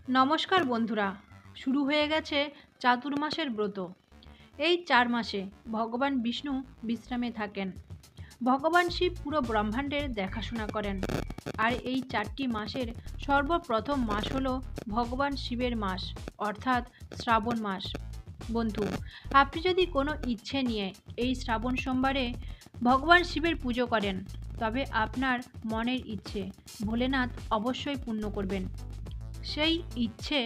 নমস্কার বন্ধুরা, শুরু হয়ে গেছে চাতুর্মাসের ব্রত। এই 4 মাসে ভগবান বিষ্ণু বিশ্রামে থাকেন। ভগবান শিব পুরো ব্রহ্মাণ্ডের দেখাশোনা করেন। আর এই 4টি মাসের সর্বপ্রথম মাস হলো ভগবান শিবের মাস, অর্থাৎ শ্রাবণ মাস। বন্ধু, আপনি যদি কোনো ইচ্ছে নিয়ে এই শ্রাবণ সোমবারে ভগবান শিবের পুজো করেন, তবে আপনার মনের ইচ্ছে ভোলেনাথ অবশ্যই পূর্ণ করবেন। সেই ইচ্ছে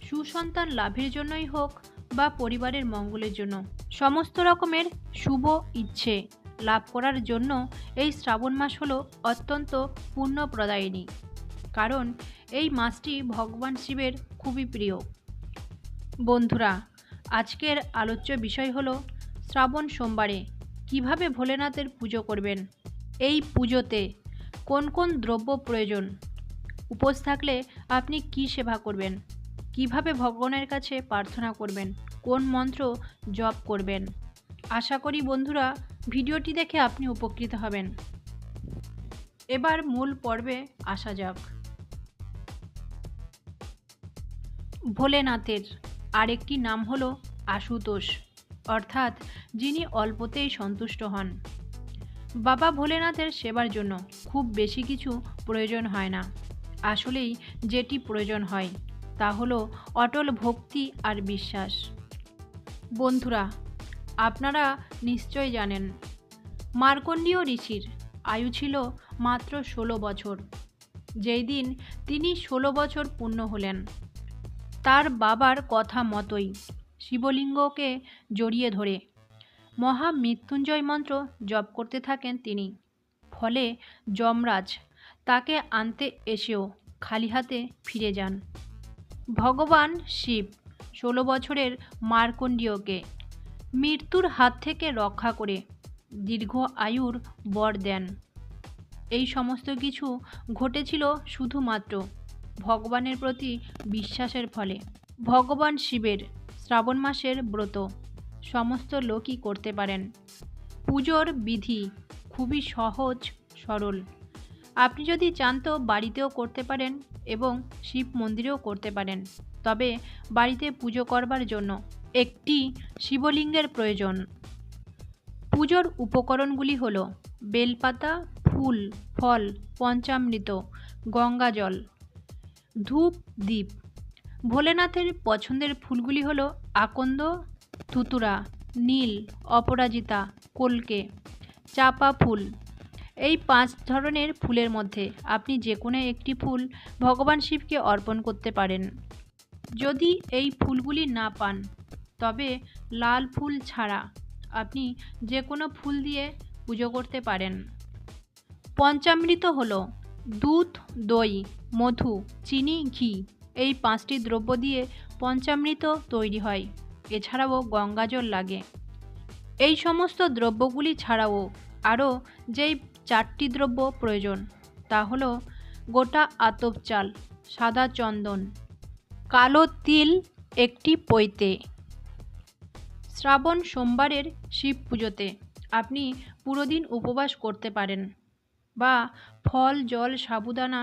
সুসন্তান লাভের জন্যই হোক বা পরিবারের মঙ্গলের জন্য, সমস্ত রকমের শুভ ইচ্ছে লাভ করার জন্য এই শ্রাবণ মাস হলো অত্যন্ত পুণ্যপ্রদায়িনী। কারণ এই মাসটি ভগবান শিবের খুবই প্রিয়। বন্ধুরা, আজকের আলোচ্য বিষয় হলো শ্রাবণ সোমবারে কিভাবে ভোলেনাথের পুজো করবেন, এই পুজোতে কোন কোন দ্রব্য প্রয়োজন, উপোস থাকলে আপনি কি সেবা করবেন, কিভাবে ভগবানের কাছে প্রার্থনা করবেন, কোন মন্ত্র জপ করবেন। আশা করি বন্ধুরা ভিডিওটি দেখে আপনি উপকৃত হবেন। এবার মূল পর্বে আসা যাক। ভোলেনাথের আরেকটি নাম হলো আশুতোষ, অর্থাৎ যিনি অল্পতেই সন্তুষ্ট হন। বাবা ভোলেনাথের সেবার জন্য খুব বেশি কিছু প্রয়োজন হয় না। আসলেই যেটি প্রয়োজন হয় তা হলো অটল ভক্তি আর বিশ্বাস। বন্ধুরা, আপনারা নিশ্চয় জানেন মার্কণ্ডেয় ঋষির আয়ু ছিল মাত্র 16 বছর। যেই দিন তিনি 16 বছর পূর্ণ হলেন, তার বাবার কথা মতোই শিবলিঙ্গকে জড়িয়ে ধরে মহামৃত্যুঞ্জয় মন্ত্র জপ করতে থাকেন তিনি। ফলে যমরাজ তাকে আনতে এসেও খালি হাতে ফিরে যান। ভগবান শিব 16 বছরের মার্কণ্ডেয়কে মৃত্যুর হাত থেকে রক্ষা করে দীর্ঘ আয়ুর বর দেন। এই সমস্ত কিছু ঘটেছিল শুধুমাত্র ভগবানের প্রতি বিশ্বাসের ফলে। ভগবান শিবের শ্রাবণ মাসের ব্রত সমস্ত লোকই করতে পারেন। পুজোর বিধি খুবই সহজ সরল। আপনি যদি চান তো বাড়িতেও করতে পারেন এবং শিব মন্দিরেও করতে পারেন। তবে বাড়িতে পুজো করবার জন্য একটি শিবলিঙ্গের প্রয়োজন। পুজোর উপকরণগুলি হলো বেলপাতা, ফুল, ফল, পঞ্চামৃত, গঙ্গাজল, ধূপ, দীপ। ভোলেনাথের পছন্দের ফুলগুলি হলো আকন্দ, ধুতুরা, নীল, অপরাজিতা, কলকে, চাপা ফুল। এই 5 ধরনের ফুলের মধ্যে আপনি যে কোনো একটি ফুল ভগবান শিবকে অর্পণ করতে পারেন। যদি এই ফুলগুলি না পান, তবে লাল ফুল ছাড়া আপনি যে কোনো ফুল দিয়ে পুজো করতে পারেন। পঞ্চামৃত হলো দুধ, দই, মধু, চিনি, ঘি। এই 5টি দ্রব্য দিয়ে পঞ্চামৃত তৈরি হয়। এছাড়াও গঙ্গাজল লাগে। এই সমস্ত দ্রব্যগুলি ছাড়াও আরও যেই 4টি দ্রব্য প্রয়োজন তা হলো গোটা আতপ চাল, সাদা চন্দন, কালো তিল, একটি পৈতে। শ্রাবণ সোমবারের শিব পুজোতে আপনি পুরো দিন উপবাস করতে পারেন বা ফল, জল, সাবুদানা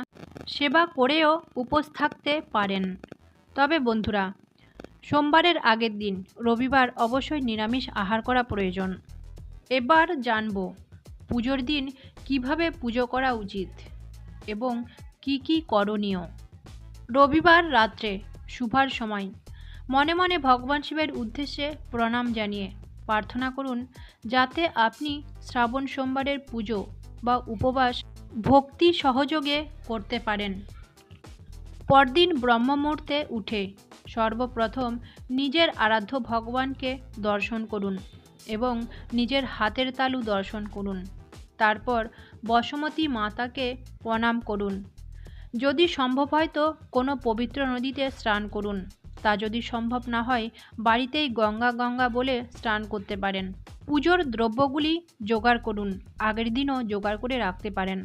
সেবা করেও উপোস থাকতে পারেন। তবে বন্ধুরা, সোমবারের আগের দিন রবিবার অবশ্যই নিরামিষ আহার করা প্রয়োজন। এবার জানব পুজোর দিন কিভাবে পুজো করা উচিত এবং কি কি করণীয়। রবিবার রাত্রে শুভার সময় মনে মনে ভগবান শিবের উদ্দেশ্যে প্রণাম জানিয়ে প্রার্থনা করুন যাতে আপনি শ্রাবণ সোমবারের পুজো বা উপবাস ভক্তি সহযোগে করতে পারেন। পরদিন ব্রহ্ম মুহূর্তে উঠে সর্বপ্রথম নিজের আরাধ্য ভগবানকে দর্শন করুন এবং নিজের হাতের তালু দর্শন করুন। তারপর বসুমতী মাতাকে প্রণাম করুন। যদি সম্ভব হয় তো কোনো পবিত্র নদীতে স্নান করুন। তা যদি সম্ভব না হয় বাড়িতেই গঙ্গা গঙ্গা বলে স্নান করতে পারেন। পুজোর দ্রব্যগুলি জোগাড় করুন, আগের দিনও জোগাড় করে রাখতে পারেন।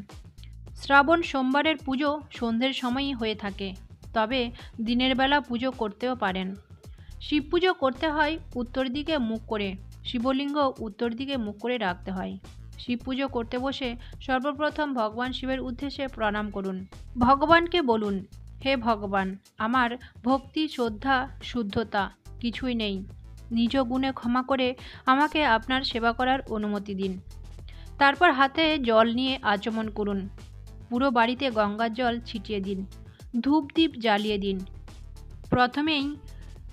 শ্রাবণ সোমবারের পুজো সন্ধ্যের সময়ই হয়ে থাকে, তবে দিনের বেলা পুজো করতেও পারেন। শিব পুজো করতে হয় উত্তর দিকে মুখ করে, শিবলিঙ্গ উত্তর দিকে মুখ করে রাখতে হয়। শিব পুজো করতে বসে সর্বপ্রথম ভগবান শিবের উদ্দেশ্যে প্রণাম করুন। ভগবানকে বলুন হে ভগবান, আমার ভক্তি, শ্রদ্ধা, শুদ্ধতা কিছুই নেই। নিজ গুণে ক্ষমা করে আমাকে আপনার সেবা করার অনুমতি দিন। তারপর হাতে জল নিয়ে আচমন করুন। পুরো বাড়িতে গঙ্গার জল ছিটিয়ে দিন। ধূপদীপ জ্বালিয়ে দিন। প্রথমেই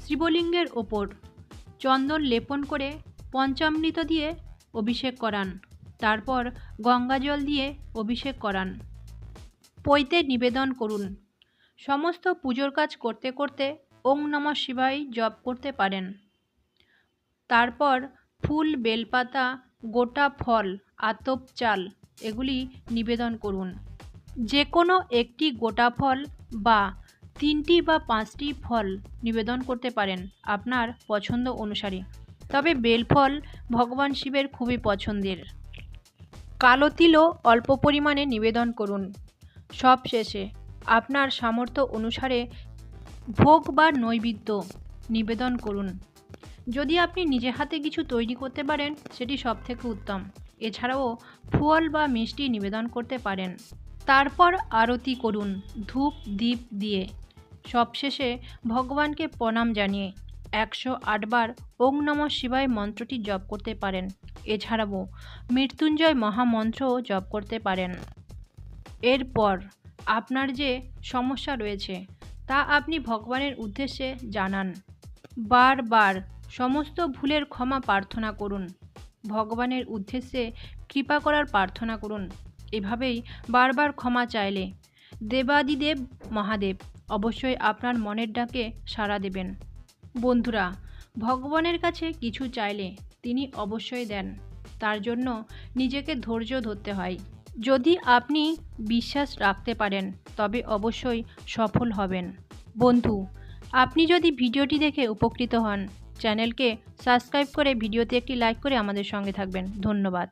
শিবলিঙ্গের ওপর চন্দন লেপন করে পঞ্চামৃত দিয়ে অভিষেক করান। তারপর গঙ্গা জল দিয়ে অভিষেক করান। পৈতে নিবেদন করুন। সমস্ত পুজোর কাজ করতে করতে ওং নমঃ শিবায় জপ করতে পারেন। তারপর ফুল, বেলপাতা, গোটা ফল, আতপ চাল এগুলি নিবেদন করুন। যে কোনো একটি গোটা ফল বা 3টি বা 5টি ফল নিবেদন করতে পারেন আপনার পছন্দ অনুসারে। তবে বেলফল ভগবান শিবের খুবই পছন্দের। কালো তিলও অল্প পরিমাণে নিবেদন করুন। সব শেষে আপনার সামর্থ্য অনুসারে ভোগ বা নৈবেদ্য নিবেদন করুন। যদি আপনি নিজে হাতে কিছু তৈরি করতে পারেন সেটি সবথেকে উত্তম। এছাড়াও ফল বা মিষ্টি নিবেদন করতে পারেন। তারপর আরতি করুন ধূপ দীপ দিয়ে। সবশেষে ভগবানকে প্রণাম জানিয়ে 108 বার ওং নমঃ শিবায় মন্ত্রটি জপ করতে পারেন। এছাড়াও মৃত্যুঞ্জয় মহামন্ত্রও জপ করতে পারেন। এরপর আপনার যে সমস্যা রয়েছে তা আপনি ভগবানের উদ্দেশ্যে জানান। বারবার সমস্ত ভুলের ক্ষমা প্রার্থনা করুন। ভগবানের উদ্দেশ্যে কৃপা করার প্রার্থনা করুন। এভাবেই বারবার ক্ষমা চাইলে দেবাদিদেব মহাদেব অবশ্যই আপনার মনের ডাকে সাড়া দেবেন। বন্ধুরা, ভগবানের কাছে কিছু চাইলে তিনি অবশ্যই দেন। তার জন্য নিজেকে ধৈর্য ধরতে হয়। যদি আপনি বিশ্বাস রাখতে পারেন তবে অবশ্যই সফল হবেন। বন্ধু, আপনি যদি ভিডিওটি দেখে উপকৃত হন, চ্যানেলকে সাবস্ক্রাইব করে ভিডিওতে একটি লাইক করে আমাদের সঙ্গে থাকবেন। ধন্যবাদ।